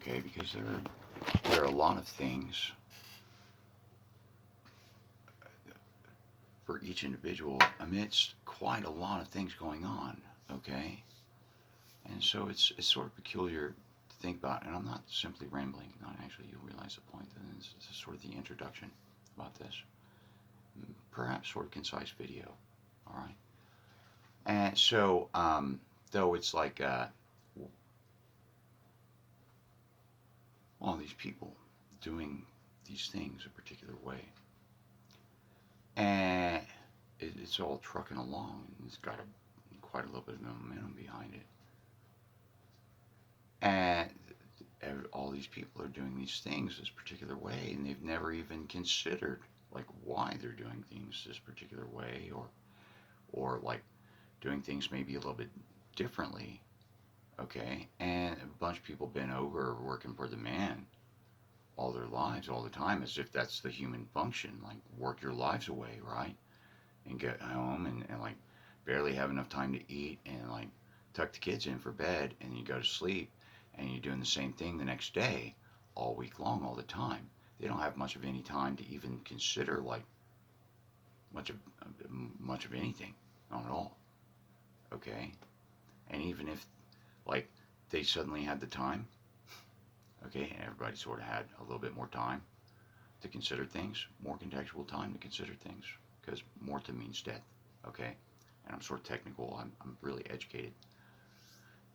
Okay, because there are a lot of things for each individual amidst quite a lot of things going on. Okay, and so it's sort of peculiar to think about. And I'm not simply rambling. Not actually. You'll realize the point. And this is sort of the introduction about this. Perhaps sort of concise video. All right. And so, though it's like all these people doing these things a particular way, and it's all trucking along, and it's got quite a little bit of momentum behind it, and all these people are doing these things this particular way, and they've never even considered like why they're doing things this particular way, or like doing things maybe a little bit differently. Okay, and a bunch of people been over working for the man all their lives, all the time, as if that's the human function. Like, work your lives away, right? And get home and like barely have enough time to eat and like tuck the kids in for bed and you go to sleep and you're doing the same thing the next day all week long, all the time. They don't have much of any time to even consider like much of much of anything, not at all. Okay, and even if like they suddenly had the time, okay, and everybody sort of had a little bit more time to consider things, more contextual time to consider things, because morta means death, okay? And I'm sort of technical, I'm really educated.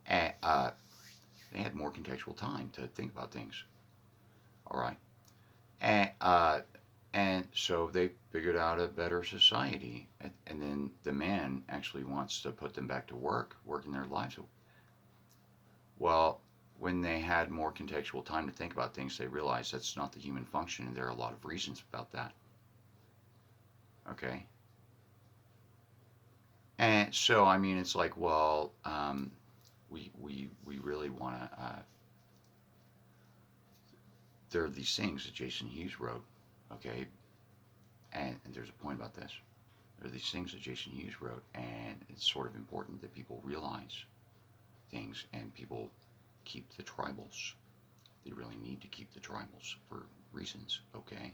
And, they had more contextual time to think about things, all right? And, and so they figured out a better society. And then the man actually wants to put them back to work, working their lives. Well, when they had more contextual time to think about things, they realized that's not the human function, and there are a lot of reasons about that, okay? And so, I mean, it's like, well, we really want to. There are these things that Jason Hughes wrote, okay, and there's a point about this. There are these things that Jason Hughes wrote, and it's sort of important that people realize things and people keep the tribals. They really need to keep the tribals for reasons, okay.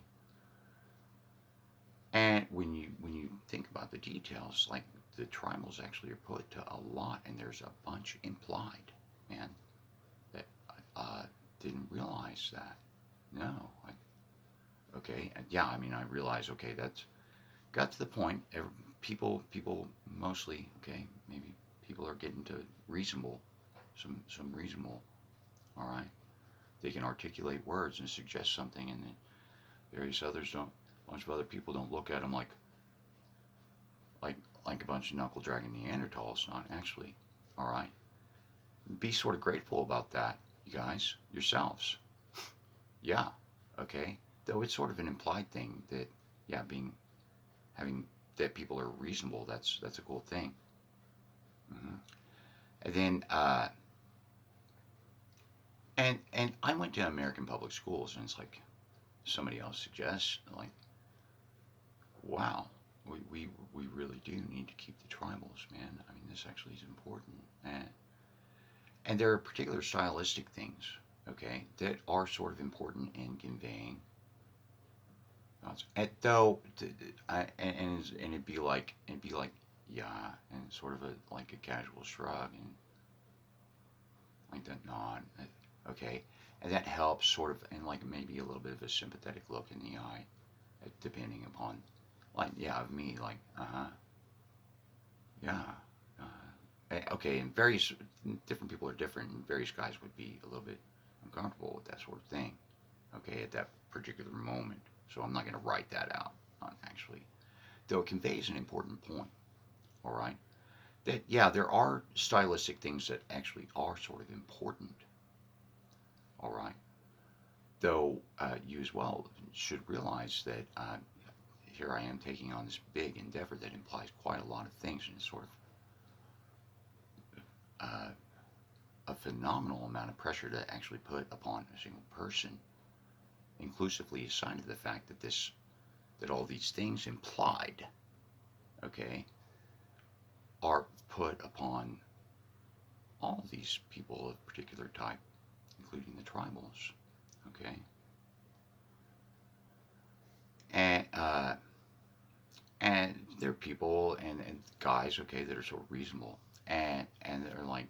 And when you think about the details, like the tribals actually are put to a lot, and there's a bunch implied, man, that I didn't realize that. No, okay, yeah. I mean, I realize. Okay, that's got to the point. People mostly, okay, maybe people are getting to reasonable, some reasonable. All right, they can articulate words and suggest something, and then various others don't. A bunch of other people don't look at them like like a bunch of knuckle dragging Neanderthals. Not actually. All right, be sort of grateful about that, you guys, yourselves. Yeah, okay. Though it's sort of an implied thing that, yeah, being having that people are reasonable. That's a cool thing. Hmm. And then, and I went to American public schools, and it's like somebody else suggests, like, wow, we really do need to keep the tribals, man. I mean, this actually is important, and there are particular stylistic things, okay, that are sort of important in conveying thoughts. And though, and it'd be like, yeah, and sort of a like a casual shrug and like that nod, okay, and that helps sort of, and like maybe a little bit of a sympathetic look in the eye, depending upon, like, yeah, of me, like, yeah, okay, and various different people are different, and various guys would be a little bit uncomfortable with that sort of thing, okay, at that particular moment. So I'm not going to write that out, actually, though it conveys an important point. All right, that yeah, there are stylistic things that actually are sort of important. All right, though you as well should realize that here I am taking on this big endeavor that implies quite a lot of things, and it's sort of a phenomenal amount of pressure to actually put upon a single person, inclusively aside of the fact that that all these things implied, okay, are put upon all of these people of particular type, including the tribals. Okay, and and they're people and guys, okay, that are sort of reasonable, and they're like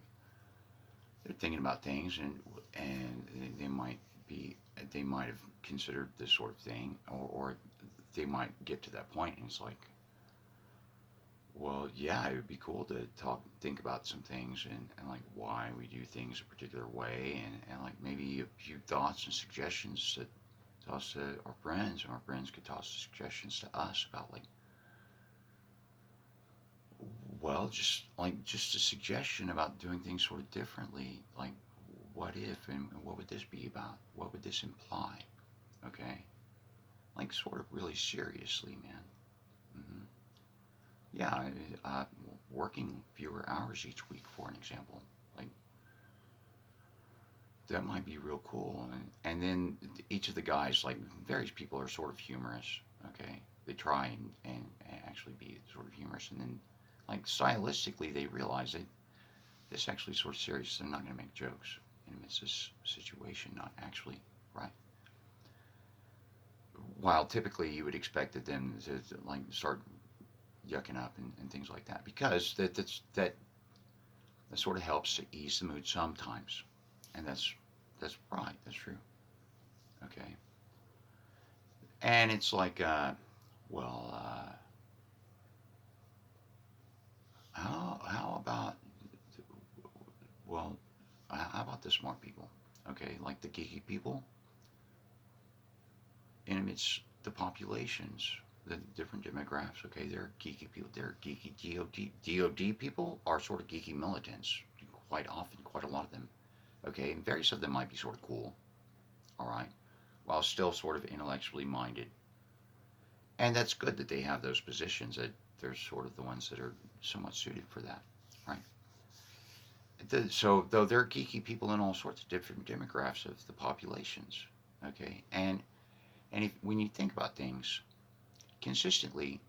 they're thinking about things, and they might be they might have considered this sort of thing, or they might get to that point, and it's like, well, yeah, it would be cool to think about some things, and like why we do things a particular way, and like maybe a few thoughts and suggestions to toss to our friends, and our friends could toss suggestions to us about like, well, just a suggestion about doing things sort of differently, like what if, and what would this be about? What would this imply? Okay, like sort of really seriously, man. Hmm. Yeah, working fewer hours each week, for an example, like that might be real cool. And then each of the guys, like various people, are sort of humorous. Okay, they try and actually be sort of humorous, and then like stylistically, they realize that this actually sort of serious. They're not going to make jokes in amidst this situation, not actually right. While typically you would expect them to like start yucking up and things like that, because that sort of helps to ease the mood sometimes, and that's right, that's true. Okay, and it's like, well, how about, well, how about the smart people? Okay, like the geeky people in amidst the populations, the different demographics. Okay, they're geeky people. They're geeky DOD people are sort of geeky militants. Quite often, quite a lot of them. Okay, and various of them might be sort of cool. All right, while still sort of intellectually minded. And that's good that they have those positions, that they're sort of the ones that are somewhat suited for that, right? So, though there are geeky people in all sorts of different demographics of the populations, okay, and when you think about things consistently,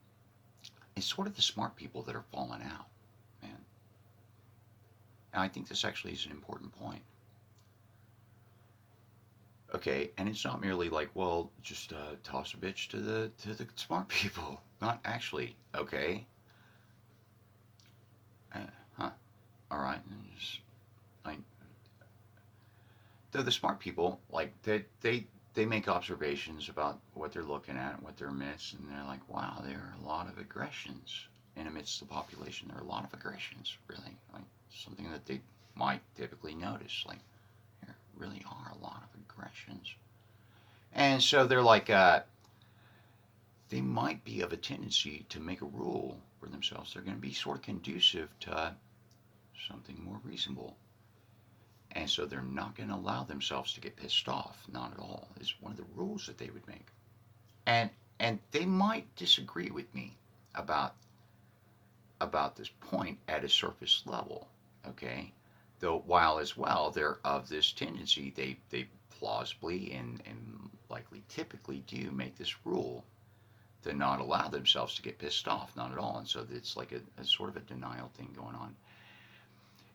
it's sort of the smart people that are falling out, man. And I think this actually is an important point. Okay, and it's not merely like, well, just toss a bitch to the smart people. Not actually. Okay, uh, huh? All right. Like, the smart people, like they make observations about what they're looking at, what they're amidst, and they're like, wow, there are a lot of aggressions in amidst the population. There are a lot of aggressions, really, like something that they might typically notice. Like, there really are a lot of aggressions, and so they're like, they might be of a tendency to make a rule for themselves. They're going to be sort of conducive to something more reasonable. And so they're not going to allow themselves to get pissed off. Not at all. It's one of the rules that they would make. And and they might disagree with me about about this point at a surface level. Okay. Though while as well they're of this tendency, they plausibly and likely typically do make this rule to not allow themselves to get pissed off. Not at all. And so it's like a sort of a denial thing going on,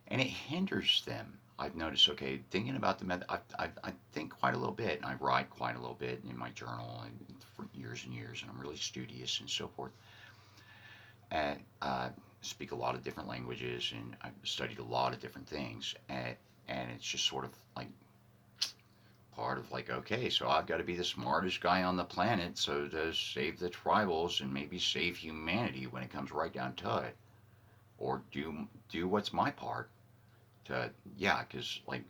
and it hinders them. I've noticed. Okay, thinking about the method, I think quite a little bit, and I write quite a little bit in my journal, and for years and years, and I'm really studious and so forth. And speak a lot of different languages, and I've studied a lot of different things, and it's just sort of like part of like, okay, so I've got to be the smartest guy on the planet, so to save the tribals and maybe save humanity when it comes right down to it, or do what's my part to, yeah, because like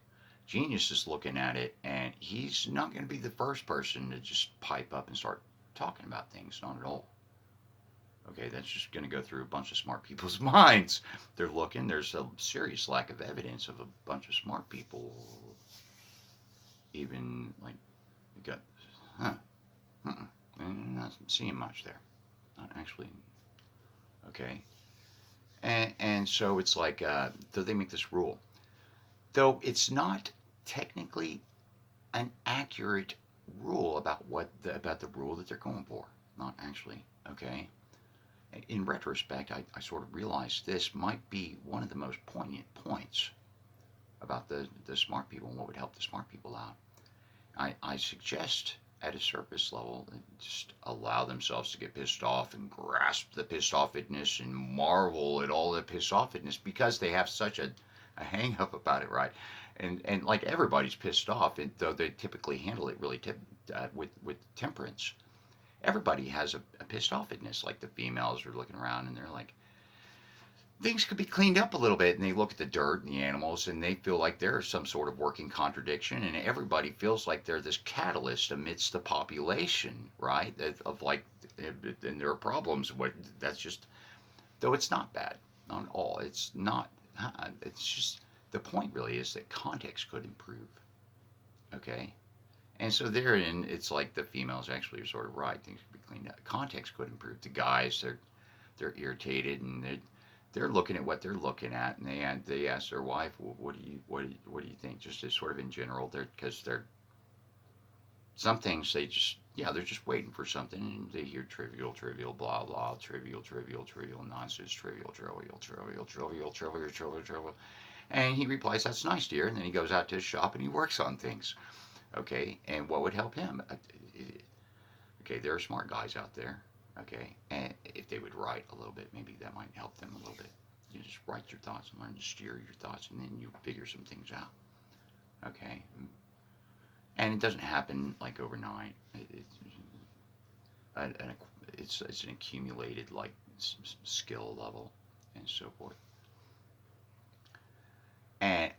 Genius is looking at it, and he's not going to be the first person to just pipe up and start talking about things. Not at all. Okay, that's just going to go through a bunch of smart people's minds. They're looking. There's a serious lack of evidence of a bunch of smart people. Even like you got, huh? Not seeing much there. Not actually. Okay, and so it's like, though they make this rule, though it's not technically an accurate rule about about the rule that they're going for. Not actually. Okay. In retrospect, I sort of realized this might be one of the most poignant points about the smart people and what would help the smart people out. I suggest at a surface level, just allow themselves to get pissed off and grasp the pissed offedness and marvel at all the pissed offedness because they have such a hang up about it, right? And like everybody's pissed off, and though they typically handle it really with temperance. Everybody has a pissed offedness. Like the females are looking around and they're like, things could be cleaned up a little bit, and they look at the dirt and the animals and they feel like there's some sort of working contradiction, and everybody feels like they're this catalyst amidst the population, right, of like, and there are problems with that's just, though it's not bad, not at all, it's not, it's just, the point really is that context could improve, okay. And so therein, it's like the females actually are sort of right. Things could be cleaned up. Context could improve. The guys, they're irritated and they're looking at what they're looking at, and they ask their wife, well, what do you think? Just as sort of in general, because they're some things they just, yeah, they're just waiting for something, and they hear trivial blah blah, trivial nonsense, trivial, and he replies, that's nice, dear, and then he goes out to his shop and he works on things. Okay, and what would help him? Okay, there are smart guys out there. Okay, and if they would write a little bit, maybe that might help them a little bit. You just write your thoughts and learn to steer your thoughts, and then you figure some things out. Okay, and it doesn't happen like overnight. It's an accumulated like skill level and so forth. And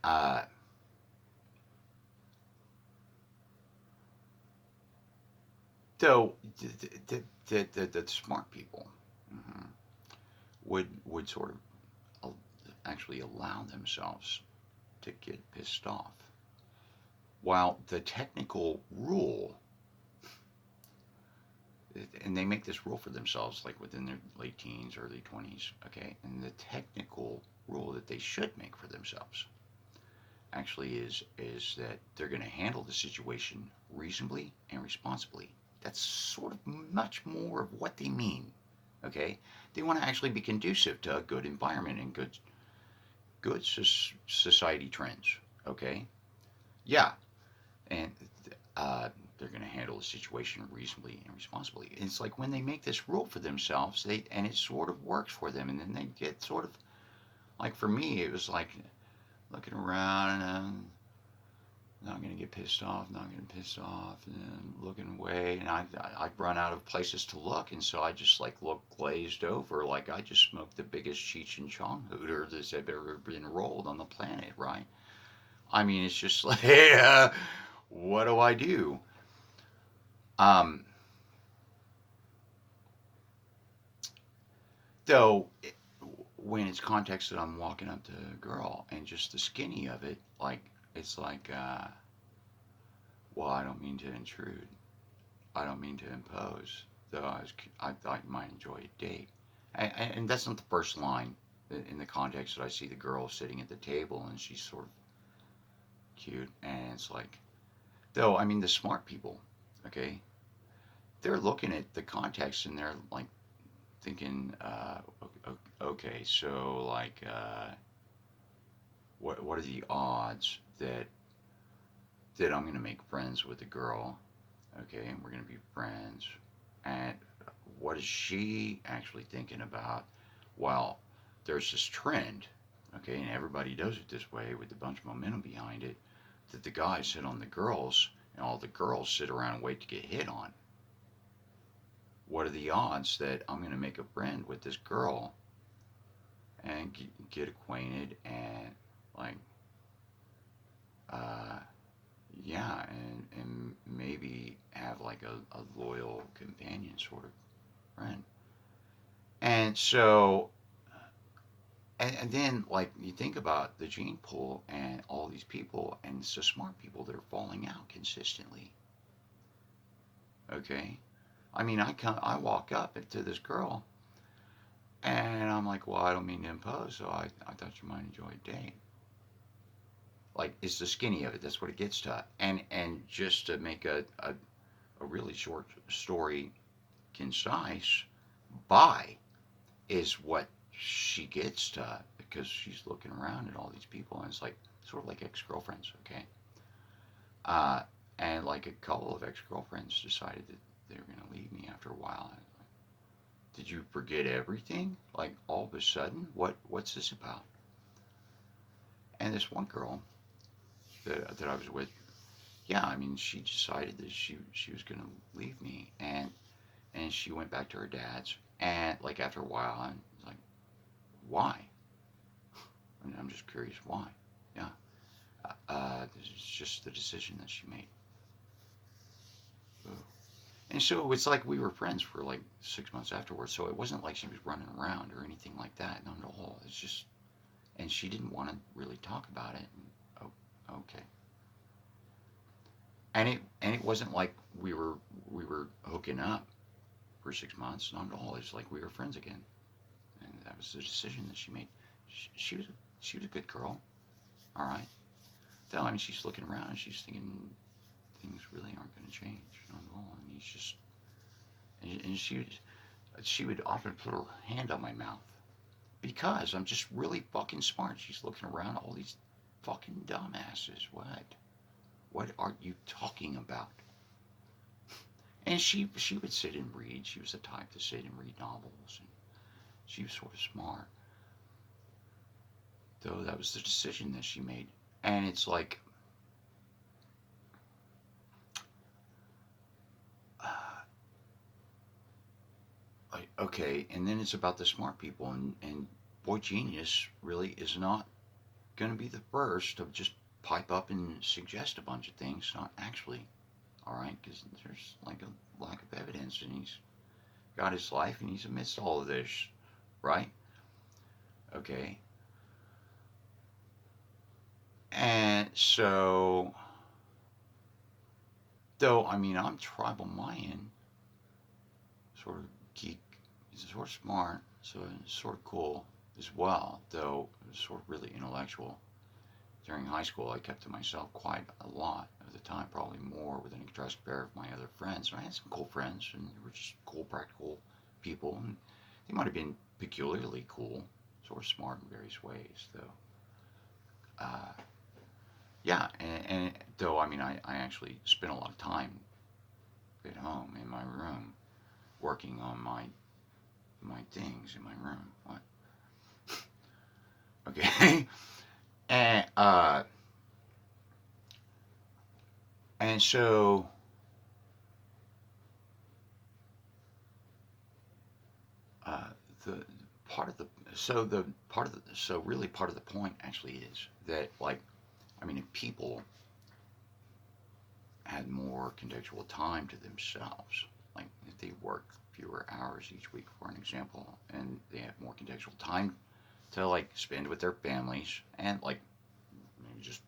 though the smart people, mhm, would sort of actually allow themselves to get pissed off. While the technical rule, and they make this rule for themselves, like within their late teens, early 20s, okay, and the technical rule that they should make for themselves actually is that they're going to handle the situation reasonably and responsibly. That's sort of much more of what they mean, okay? They want to actually be conducive to a good environment and good society trends, okay? Yeah, and they're going to handle the situation reasonably and responsibly. And it's like when they make this rule for themselves, and it sort of works for them, and then they get sort of like for me, it was like looking around and not going to get pissed off, not getting pissed off, and then looking away, and I run out of places to look, and so I just like look glazed over, like I just smoked the biggest Cheech and Chong hooter that's ever been rolled on the planet, right? I mean, it's just like, what do I do? Um, though, when it's context that I'm walking up to a girl and just the skinny of it, like, it's like, well, I don't mean to intrude. I don't mean to impose, though I thought you might enjoy a date. And that's not the first line in the context that I see the girl sitting at the table and she's sort of cute. And it's like, though, I mean, the smart people, okay, they're looking at the context and they're like thinking, okay, so like, what are the odds that I'm going to make friends with a girl, okay, and we're going to be friends, and what is she actually thinking about? Well, there's this trend, okay, and everybody does it this way with a bunch of momentum behind it, that the guys sit on the girls and all the girls sit around and wait to get hit on. What are the odds that I'm going to make a friend with this girl and get acquainted and like, uh, yeah, and maybe have like a loyal companion sort of friend. And so, and then like you think about the gene pool and all these people, and it's the smart people that are falling out consistently. Okay, I mean, I walk up to this girl, and I'm like, well, I don't mean to impose, so I thought you might enjoy a date. Like, it's the skinny of it. That's what it gets to. And just to make a really short story concise, buy is what she gets to because she's looking around at all these people and it's like sort of like ex-girlfriends, okay? Uh, and like a couple of ex-girlfriends decided that they were going to leave me after a while. Did you forget everything? Like all of a sudden, what's this about? And this one girl that I was with, yeah, I mean, she decided that she was going to leave me, and she went back to her dad's. And like after a while, I'm like, why? I mean, I'm just curious why. Yeah, this is just the decision that she made. Ugh. And so it's like we were friends for like 6 months afterwards. So it wasn't like she was running around or anything like that. Not at all. It's just, and she didn't want to really talk about it. And, oh, okay. And it wasn't like we were hooking up for 6 months. Not at all. It's like we were friends again. And that was the decision that she made. She was a good girl. All right. So I mean, she's looking around and she's thinking things really aren't going to change. Not at all. I mean, it's just, and she would often put her hand on my mouth because I'm just really fucking smart. She's looking around, all these fucking dumbasses. What are you talking about? And she would sit and read. She was the type to sit and read novels, and she was sort of smart. Though that was the decision that she made, and it's like, uh, okay, and then it's about the smart people, and Boy Genius really is not going to be the first to just pipe up and suggest a bunch of things, not actually, all right, because there's like a lack of evidence, and he's got his life, and he's amidst all of this, right? Okay, and so, though, I mean, I'm tribal Mayan, sort of geek, he's sort of smart, so it's sort of cool as well, though sort of really intellectual. During high school, I kept to myself quite a lot of the time, probably more than I could try to compare with my other friends. And I had some cool friends, and they were just cool, practical people, and they might have been peculiarly cool, sort of smart in various ways, though. Uh, yeah, and though, I mean, I actually spent a lot of time at home in my room working on my things in my room. What? Okay. and and so uh, the part of the so really part of the point actually is that, like, I mean, if people had more contextual time to themselves, like if they work fewer hours each week, for an example, and they have more contextual time to like spend with their families, and like maybe just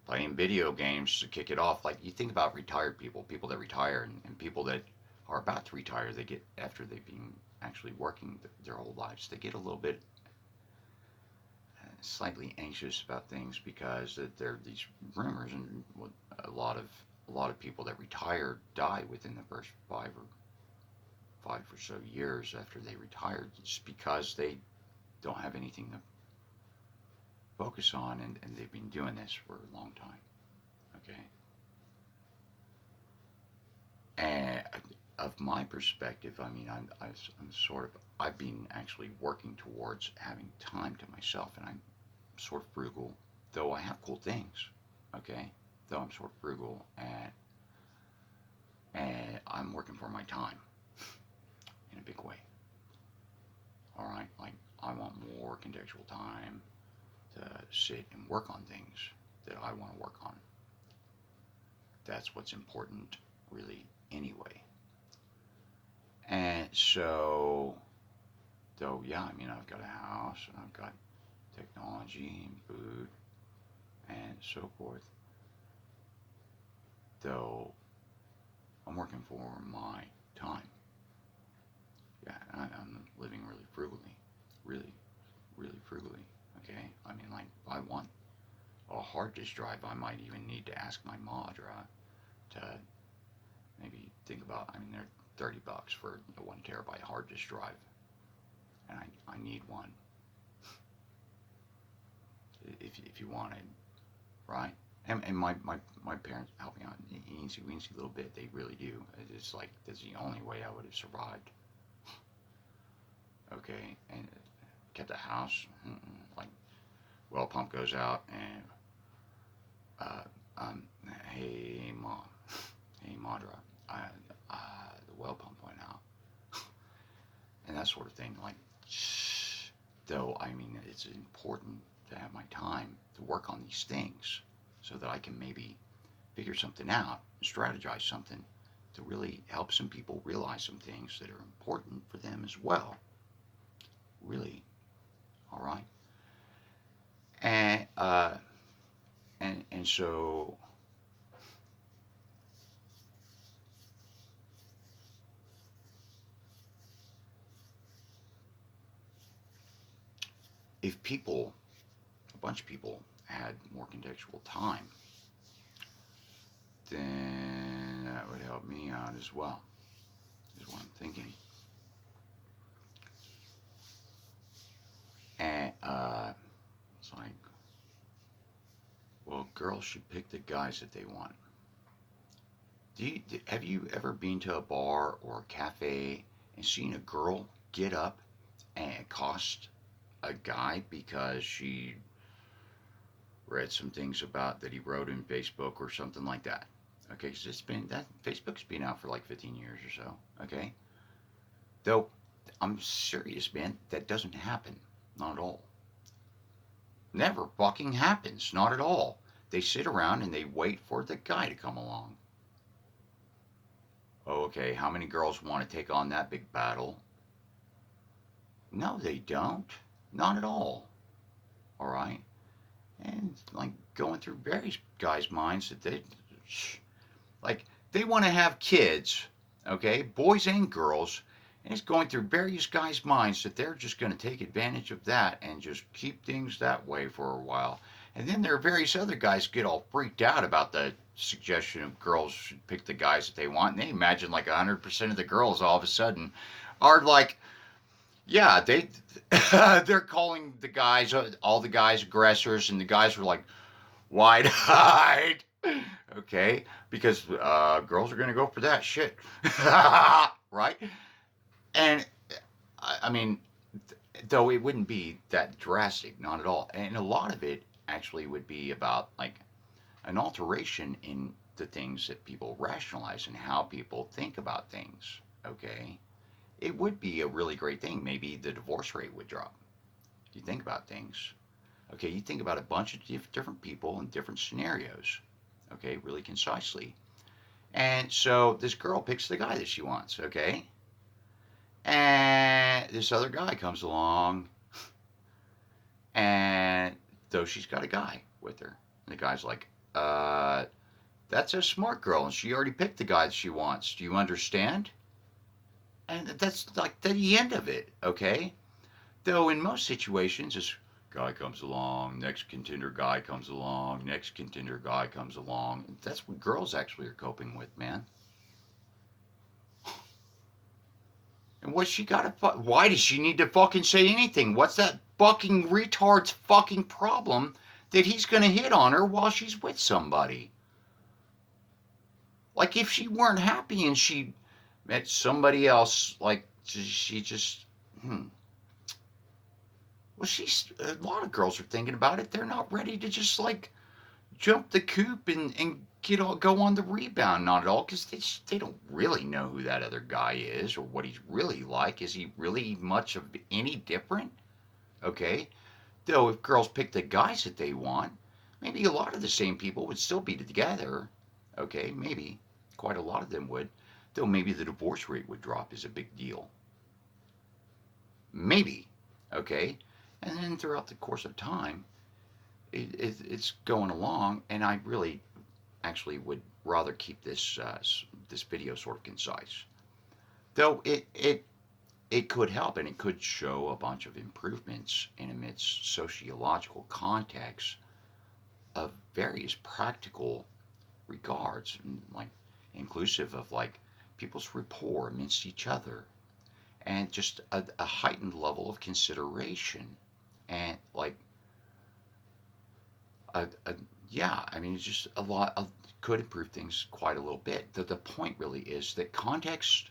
playing video games to kick it off. Like, you think about retired people that retire, and people that are about to retire, they get, after they've been actually working their whole lives, they get a little bit slightly anxious about things because there are these rumors, and a lot of a lot of people that retire die within the first 5 or so years after they retired, just because they don't have anything to focus on, and they've been doing this for a long time. Okay, and of my perspective, I mean, I'm sort of, I've been actually working towards having time to myself, and I'm sort of frugal, though I have cool things. Okay, though I'm sort of frugal, and I'm working for my time in a big way. All right, like, I want more contextual time to sit and work on things that I want to work on. That's what's important, really, anyway. And so, though, yeah, I mean, I've got a house, and I've got technology and food and so forth, though I'm working for my time. Yeah, I'm living really frugally, really, really frugally. Okay, I mean, like, if I want a hard disk drive, I might even need to ask my Madra to maybe think about. I mean, they're $30 for the 1 terabyte hard disk drive, and I need one. if you wanted, right? And my parents help me out easy weensy a little bit. They really do. It's like that's the only way I would have survived. Okay, and kept the house. Like well pump goes out and uh, um, hey mom, hey Madra, the well pump went out, and that sort of thing. Like, though I mean it's important to have my time to work on these things so that I can maybe figure something out, strategize something to really help some people realize some things that are important for them as well. Really, all right. And and so if people, a bunch of people, had more contextual time, then that would help me out as well. Is what I'm thinking. And it's like, well, girls should pick the guys that they want. Have you ever been to a bar or a cafe and seen a girl get up and accost a guy because she read some things about that he wrote in Facebook or something like that? Okay, because it's been that Facebook's been out for like 15 years or so. Okay, though I'm serious, man, that doesn't happen, not at all. Never fucking happens, not at all. They sit around and they wait for the guy to come along. Oh, okay, how many girls want to take on that big battle? No, they don't. Not at all. All right. And like going through various guys' minds that like they want to have kids, okay, boys and girls, and it's going through various guys' minds that they're just going to take advantage of that and just keep things that way for a while. And then there are various other guys get all freaked out about the suggestion of girls should pick the guys that they want, and they imagine like 100% of the girls all of a sudden are like, yeah, they're calling the guys, all the guys aggressors, and the guys were like wide eyed. Okay, because girls are gonna go for that shit, right? And I mean, though it wouldn't be that drastic, not at all. And a lot of it actually would be about like an alteration in the things that people rationalize and how people think about things. Okay, it would be a really great thing. Maybe the divorce rate would drop. You think about things. Okay, you think about a bunch of different people in different scenarios. Okay, really concisely. And so this girl picks the guy that she wants. Okay, and this other guy comes along, and though she's got a guy with her, and the guy's like, that's a smart girl, and she already picked the guy that she wants. Do you understand? And that's like the end of it. Okay, though in most situations, this guy comes along, next contender guy comes along, next contender guy comes along. That's what girls actually are coping with, man. And what she got to why does she need to fucking say anything? What's that fucking retard's fucking problem that he's gonna hit on her while she's with somebody? Like if she weren't happy and she met somebody else, like she just well, she's a lot of girls are thinking about it. They're not ready to just like jump the coop and get all, go on the rebound. Not at all, because they don't really know who that other guy is or what he's really like. Is he really much of any different? Okay, though if girls pick the guys that they want, maybe a lot of the same people would still be together. Okay, maybe quite a lot of them would. Though maybe the divorce rate would drop is a big deal. Maybe. Okay, and then throughout the course of time, it's going along, and I really actually would rather keep this video sort of concise. Though it could help and it could show a bunch of improvements in amidst sociological contexts of various practical regards, like inclusive of like people's rapport amidst each other and just a heightened level of consideration and like yeah, I mean, it's just could improve things quite a little bit. The point really is that context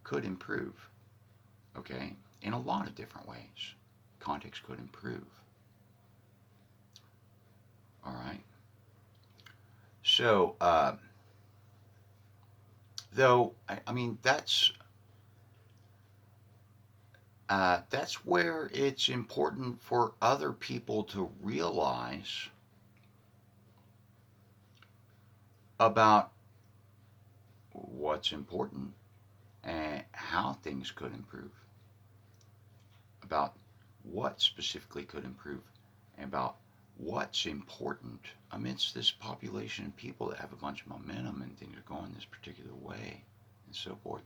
could improve, okay, in a lot of different ways. Context could improve, all right? So, though, I mean, that's where it's important for other people to realize about what's important and how things could improve, about what specifically could improve, and about what's important amidst this population of people that have a bunch of momentum and things are going this particular way and so forth.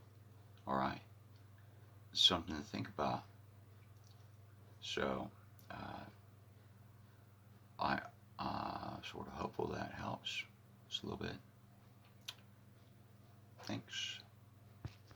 All right, something to think about. So, uh, I sort of hopeful that helps just a little bit. Thanks.